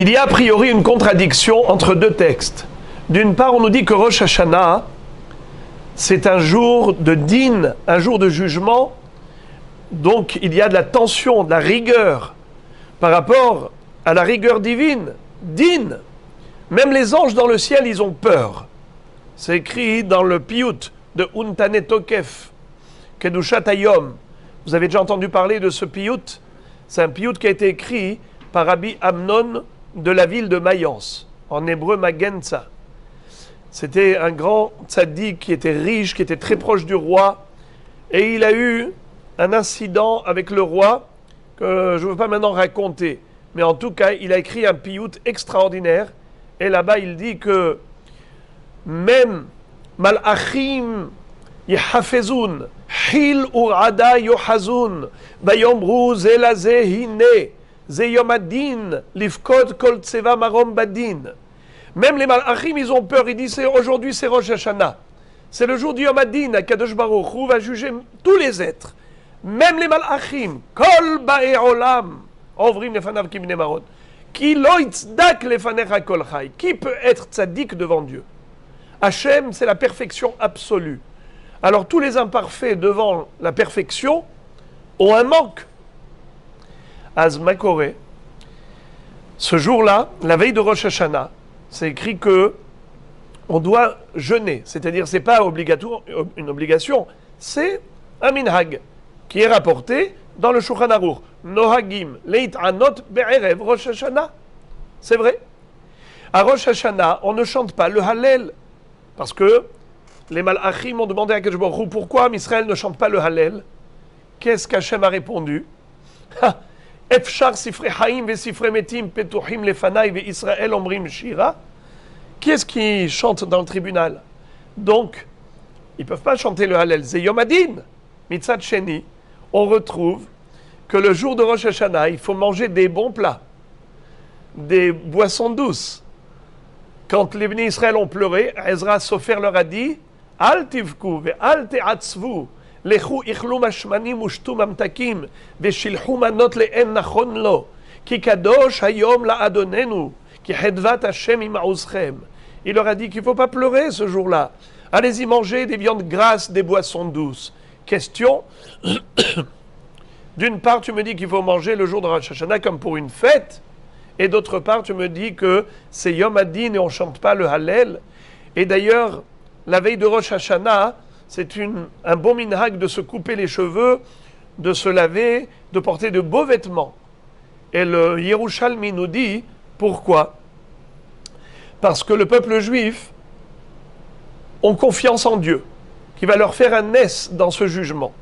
Il y a a priori une contradiction entre deux textes. D'une part, on nous dit que Rosh Hashanah, c'est un jour de din, un jour de jugement. Donc il y a de la tension, de la rigueur par rapport à la rigueur divine. Din. Même les anges dans le ciel, ils ont peur. C'est écrit dans le piyut de Untane Tokef, Kedushat Hayom. Vous avez déjà entendu parler de ce piyut? C'est un piyut qui a été écrit par Rabbi Amnon de la ville de Mayence, en hébreu Magenza. C'était un grand tzaddik qui était riche, qui était très proche du roi, et il a eu un incident avec le roi que je ne veux pas maintenant raconter, mais en tout cas, il a écrit un piyut extraordinaire, et là-bas, il dit que même Malachim Yehafezun, Hil Urada Yohazun, Bayomru Zelaze Hine, Zeyomadin, Lifkod Kol Tseva Marom Badin. Même les Malachim, ils ont peur. Ils disent aujourd'hui c'est Rosh Hashanah. C'est le jour du Yom Adin. Kadosh Baruch Hu va juger tous les êtres. Même les Malachim. Kol Ba'e Olam. Ovrim lefanav kibne marot. Ki lo itzdak lefanecha kol chai. Qui peut être tzaddik devant Dieu? Hachem, c'est la perfection absolue. Alors tous les imparfaits devant la perfection ont un manque. Az Makore, ce jour-là, la veille de Rosh Hashanah, c'est écrit que on doit jeûner, c'est-à-dire c'est pas obligatoire, une obligation, c'est un minhag qui est rapporté dans le Shulchan Aruch. Nohagim leit anot be'erev Rosh Hashanah. C'est vrai. À Rosh Hashanah, on ne chante pas le Hallel parce que les Malachim ont demandé à Kadosh Baruch Hu pourquoi Israël ne chante pas le Hallel. Qu'est-ce qu'Hachem a répondu? Efshar sifre haim ve sifre metim petuchim lefanai ve Israël omrim shira. Qui est-ce qui chante dans le tribunal? Donc, ils ne peuvent pas chanter le Hallel. C'est Yom Adin. Mitzat Sheni, on retrouve que le jour de Rosh Hashanah, il faut manger des bons plats, des boissons douces. Quand les bénis Israël ont pleuré, Ezra Sofer leur a dit Al tivku ve al te'atzvu. Lechu ichlu mashmanim ushtu mamtakim veshilchu manot le'en nachon lo ki kadosh hayom la'adonenu ki hedvat Hashem ima'uzchem. Il leur a dit qu'il ne faut pas pleurer ce jour-là. Allez-y manger des viandes grasses, des boissons douces. Question. D'une part, tu me dis qu'il faut manger le jour de Rosh Hashanah comme pour une fête. Et d'autre part, tu me dis que c'est Yom Adin et on ne chante pas le Hallel. Et d'ailleurs, la veille de Rosh Hashanah, c'est un bon minhag de se couper les cheveux, de se laver, de porter de beaux vêtements. Et le Yerushalmi nous dit pourquoi. Parce que le peuple juif ont confiance en Dieu, qui va leur faire un nes dans ce jugement.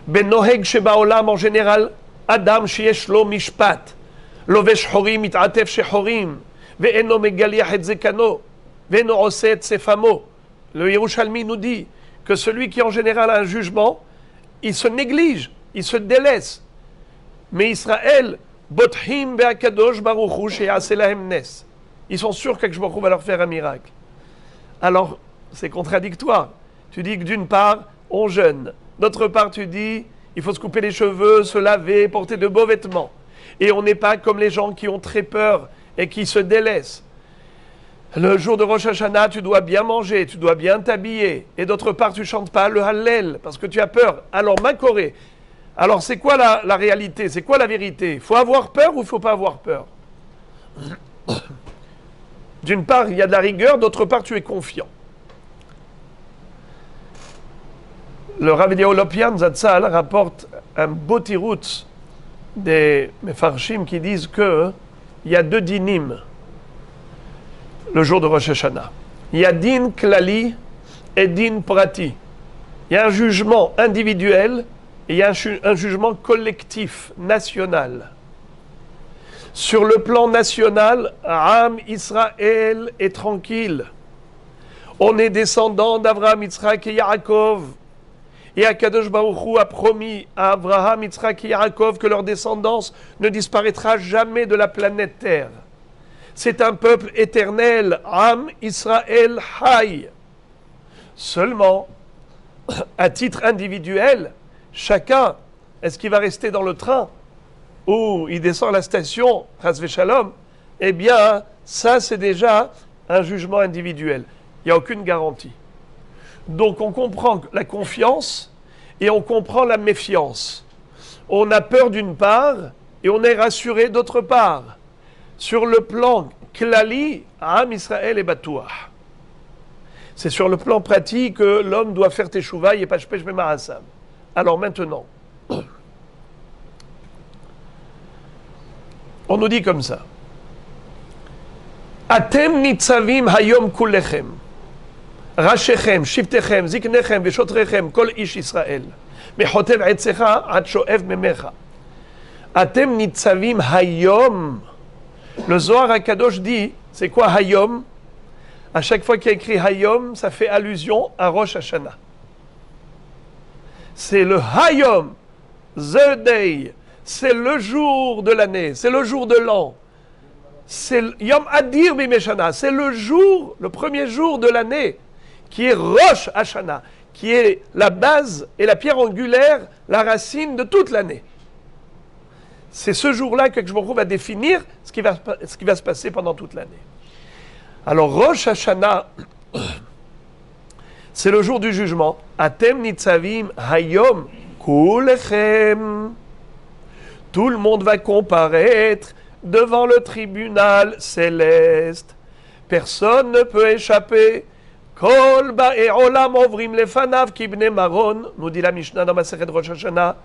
Ben Noheg Sheba Olam en général, Adam Sheyesh Lo Mishpat, Lovesh Horim It'atef Shehorim, Ve'eno Megaliach Et Zekano, Ve'eno Ose Et Sefamo. Le Yerushalmi nous dit que celui qui en général a un jugement, il se néglige, il se délaisse. Mais Israël, Bothim Be'akadosh Baruch Hu She'yaseh Lahem Nes. Ils sont sûrs que Baruch Hu va leur faire un miracle. Alors, c'est contradictoire. Tu dis que d'une part, on jeûne. D'autre part, tu dis, il faut se couper les cheveux, se laver, porter de beaux vêtements. Et on n'est pas comme les gens qui ont très peur et qui se délaissent. Le jour de Rosh Hashanah, tu dois bien manger, tu dois bien t'habiller. Et d'autre part, tu ne chantes pas le Hallel parce que tu as peur. Alors, Makoré, alors c'est quoi la réalité? C'est quoi la vérité? Il faut avoir peur ou il ne faut pas avoir peur? D'une part, il y a de la rigueur, d'autre part, tu es confiant. Le Rav Eliyahu Lopian Zatzal rapporte un beau tirout des Mefarshim qui disent qu'il y a deux dinim le jour de Rosh Hashanah. Il y a din klali et din prati. Il y a un jugement individuel et il y a un jugement collectif, national. Sur le plan national, Am Israël est tranquille. On est descendant d'Avraham, Yitzhak et Yaakov. Et Akadosh Baruch Hu a promis à Abraham, Yitzhak et Yaakov que leur descendance ne disparaîtra jamais de la planète Terre. C'est un peuple éternel, Am Israël Hay. Seulement, à titre individuel, chacun, est-ce qu'il va rester dans le train ou il descend à la station, Chas Veshalom, eh bien, ça c'est déjà un jugement individuel. Il n'y a aucune garantie. Donc on comprend la confiance et on comprend la méfiance. On a peur d'une part et on est rassuré d'autre part. Sur le plan klali, Am Israël et Batouah. C'est sur le plan pratique que l'homme doit faire teshuva et pashpesh b'ma'asav. Alors maintenant, on nous dit comme ça. Atem nitzavim hayom kulechem. Rashechem, shiftechem, ziknechem, veshotrechem, kol ish Israël. Mechotev etzecha, ad shoev memecha. Atem nitzavim hayom. Le Zohar HaKadosh dit, c'est quoi hayom? À chaque fois qu'il y a écrit hayom, ça fait allusion à Rosh Hashanah. C'est le hayom, the day, c'est le jour de l'année, c'est le jour de l'an. C'est Yom Adir Bimeshana, c'est le jour, le premier jour de l'année, qui est Rosh Hashanah, qui est la base et la pierre angulaire, la racine de toute l'année. C'est ce jour-là que je me retrouve à définir ce qui va se passer pendant toute l'année. Alors Rosh Hashanah, c'est le jour du jugement. Atem nitzavim hayom kulechem. Tout le monde va comparaître devant le tribunal céleste. Personne ne peut échapper. Kol ba'e olam ovrim lefanav kibne maron, nous dit la Mishnah dans Masechet Rosh Hashanah.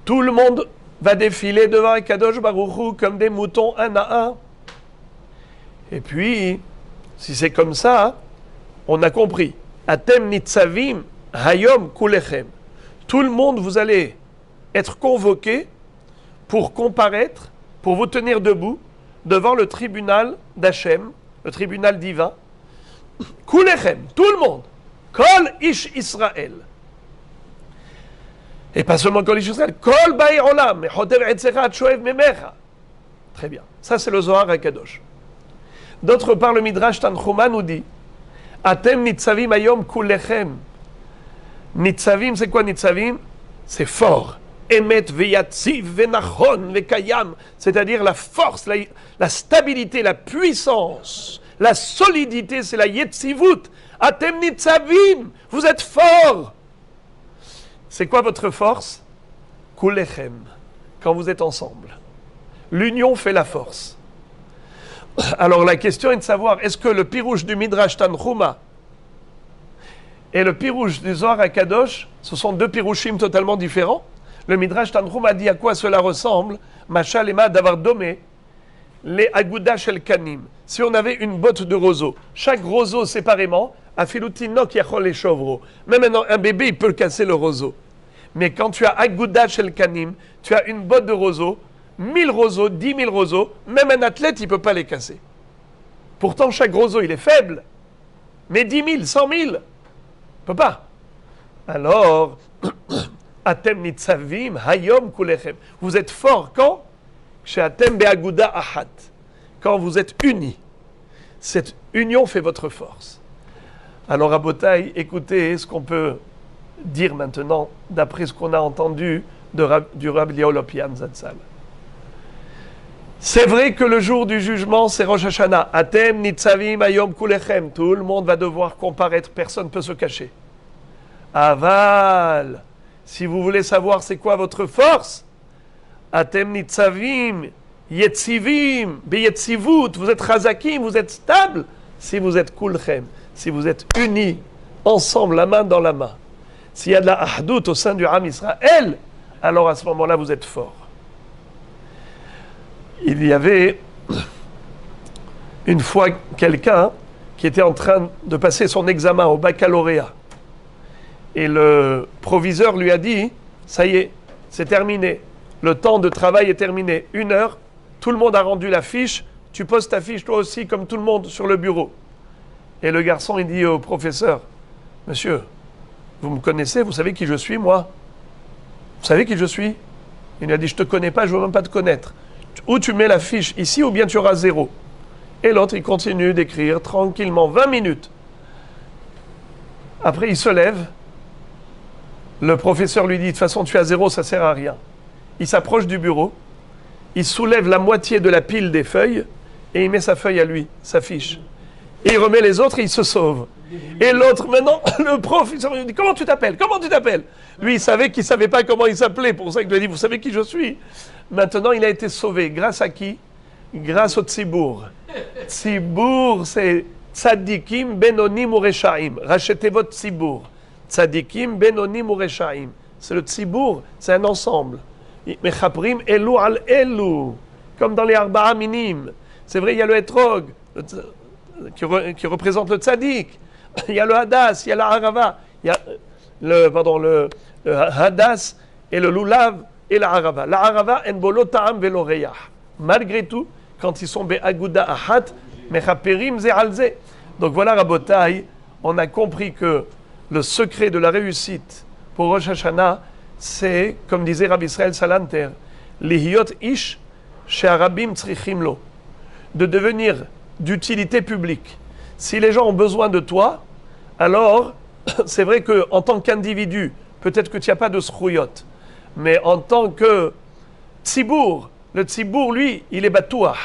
Tout le monde va défiler devant Kadosh Baruch Hu comme des moutons un à un. Et puis, si c'est comme ça, on a compris. Atem nitzavim hayom kulechem. Tout le monde, vous allez être convoqués pour comparaître, pour vous tenir debout devant le tribunal d'Hachem, le tribunal divin. Kulechem, tout le monde. Kol ish Israël. Et pas seulement Kol ish Israël. Kol ba'i olam, mechotev etzecha shoev memecha. Très bien. Ça, c'est le Zohar HaKadosh. D'autre part, le Midrash Tanchuma nous dit Atem nitzavim ayom kulechem. Nitzavim, c'est quoi nitzavim? C'est fort. Emet veyatziv venachon vekayam. C'est-à-dire la force, la stabilité, la puissance, la solidité, c'est la yetzivut. Atem nitzavim. Vous êtes fort. C'est quoi votre force? Kulechem. Quand vous êtes ensemble. L'union fait la force. Alors la question est de savoir, est-ce que le pirouche du Midrash Tanchuma et le pirouche du Zohar HaKadosh, ce sont deux pirouchim totalement différents? Le Midrash Tanchuma dit à quoi cela ressemble? Machal ema d'avoir domé les aguda shel kanim. Si on avait une botte de roseau, chaque roseau séparément, afilutinok yachol les chevreaux. Même un bébé, il peut casser le roseau. Mais quand tu as aguda shel kanim, tu as une botte de roseau, 1000 roseaux, 10 000 roseaux, même un athlète, il ne peut pas les casser. Pourtant, chaque roseau, il est faible. Mais 10 000, 100 000, il ne peut pas. Alors, Atem nitzavim hayom kulechem. Vous êtes forts quand? Chez Atem be'aguda ahat. Quand vous êtes unis. Cette union fait votre force. Alors, Rabotai, écoutez ce qu'on peut dire maintenant, d'après ce qu'on a entendu du Rabbi Liao Lopian Zatzal. C'est vrai que le jour du jugement, c'est Rosh Hashanah. Atem nitzavim ayom kulechem. Tout le monde va devoir comparaître, personne ne peut se cacher. Aval, si vous voulez savoir c'est quoi votre force, Atem nitzavim yetzivim beyetzivut. Vous êtes chazakim, vous êtes stable. Si vous êtes kulchem, si vous êtes unis, ensemble, la main dans la main. S'il y a de la ahdout au sein du Am Israël, alors à ce moment-là, vous êtes fort. Il y avait une fois quelqu'un qui était en train de passer son examen au baccalauréat. Et le proviseur lui a dit, ça y est, c'est terminé. Le temps de travail est terminé. 1 heure, tout le monde a rendu la fiche. Tu poses ta fiche toi aussi comme tout le monde sur le bureau. Et le garçon, il dit au professeur, monsieur, vous me connaissez, vous savez qui je suis, moi? Vous savez qui je suis? Il lui a dit, je ne te connais pas, je ne veux même pas te connaître. Ou tu mets la fiche ici, ou bien tu auras 0. Et l'autre, il continue d'écrire tranquillement, 20 minutes. Après, il se lève. Le professeur lui dit, de toute façon, tu as 0, ça ne sert à rien. Il s'approche du bureau. Il soulève la moitié de la pile des feuilles. et il met sa feuille à lui, sa fiche. Et il remet les autres et il se sauve. Et l'autre, maintenant, le prof, il dit, comment tu t'appelles? Comment tu t'appelles? Lui, il savait qu'il ne savait pas comment il s'appelait. Pour ça qu'il lui a dit, vous savez qui je suis? Maintenant, il a été sauvé. Grâce à qui? Grâce au Tzibour. Tzibour, c'est Tzadikim, Benonim ou Reshaim. Rachetez votre Tzibour. Tzadikim, Benonim ou Reshaim. C'est le Tzibour, c'est un ensemble. Mechaprim, Elu al Elu. Comme dans les Arba'a Minim. C'est vrai, il y a le Etrog, qui représente le Tzadik. Il y a le Hadas, il y a la Harava. Il y a le Hadas et le Lulav et la Harava. La Harava, en bolo ta'am velo reyah. Malgré tout, quand ils sont be'aguda ahat, mechaperim ze alze. Donc voilà, Rabotai, on a compris que le secret de la réussite pour Rosh Hashanah, c'est, comme disait Rabbi Israël Salanter, lihiyot ish she'arabim tzrichim lo, de devenir d'utilité publique. Si les gens ont besoin de toi, alors c'est vrai qu'en tant qu'individu, peut-être que tu n'as pas de s'rouyot, mais en tant que tzibour, le tzibour, lui, il est batouah.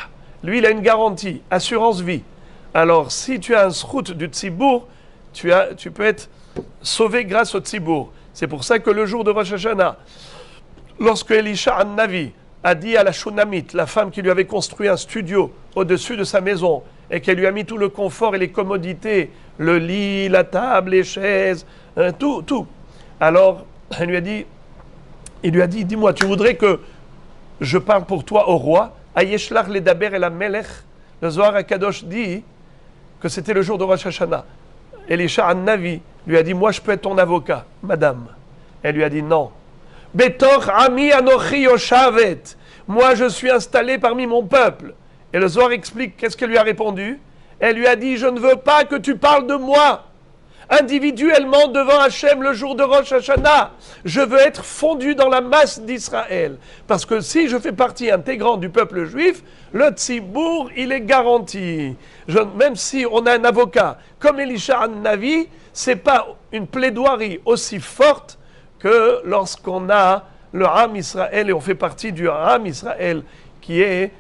Lui, il a une garantie, assurance vie. Alors, si tu as un s'rout du tzibour, tu peux être sauvé grâce au tzibour. C'est pour ça que le jour de Rosh Hashanah, lorsque Elisha An-Navi a dit à la Shunamite, la femme qui lui avait construit un studio au-dessus de sa maison, et qu'elle lui a mis tout le confort et les commodités, le lit, la table, les chaises, tout. Alors, il lui a dit, dis-moi, tu voudrais que je parle pour toi au roi? Ayeshlach ledaber el hamelech. Le Zohar HaKadosh dit que c'était le jour de Rosh Hashanah. Elisha An-Navi lui a dit, moi je peux être ton avocat, madame. Elle lui a dit, non. Betoch ami anochi yoshavet. Moi je suis installé parmi mon peuple. Et le Zohar explique qu'est-ce qu'elle lui a répondu. Elle lui a dit, je ne veux pas que tu parles de moi individuellement devant Hachem le jour de Rosh Hashanah. Je veux être fondu dans la masse d'Israël. Parce que si je fais partie intégrante du peuple juif, le tzibour, il est garanti. Même si on a un avocat comme Elisha An-Navi, ce n'est pas une plaidoirie aussi forte que lorsqu'on a le Ham Israël et on fait partie du Ham Israël qui est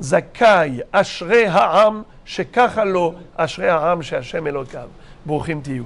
Zakai, Ashrei Ha'am, Shekachalo, Ashrei Ha'am, She Hashem Elokav. Brouchim Tiyu.